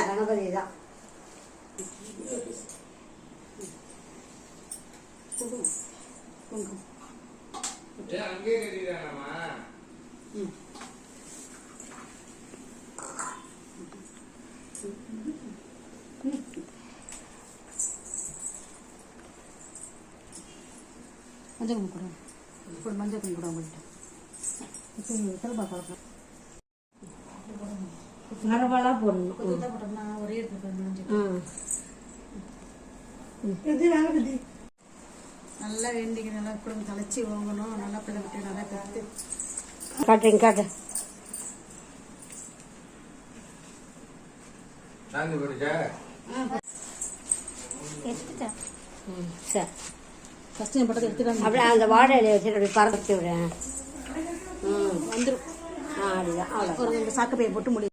கணபதி தான். மஞ்சள் கும்பிடும் இப்போ மஞ்சள் கும்பிடும் அவங்கள்ட்ட இப்போ திரும்ப பார்க்கலாம் மரபாலாம் போடணும். போட்டோம்னா ஒரே இடத்துல நல்லா வேண்டிக்க நல்லா குடும்பம் தலைச்சி வாங்கணும். நல்லா பிள்ளை விட்டு நல்லா கற்று காட்டுறீங்க காட்டு. சரி ஃபஸ்ட்டு என் படத்தை எடுத்துட்டாங்க. அப்படியே அந்த வாழை இலையை வச்சு அப்படி பறக்க விடுறேன். வந்துடும். அதுதான் அவ்வளோ. ஒரு சாக்கு பையை போட்டு முடியும்.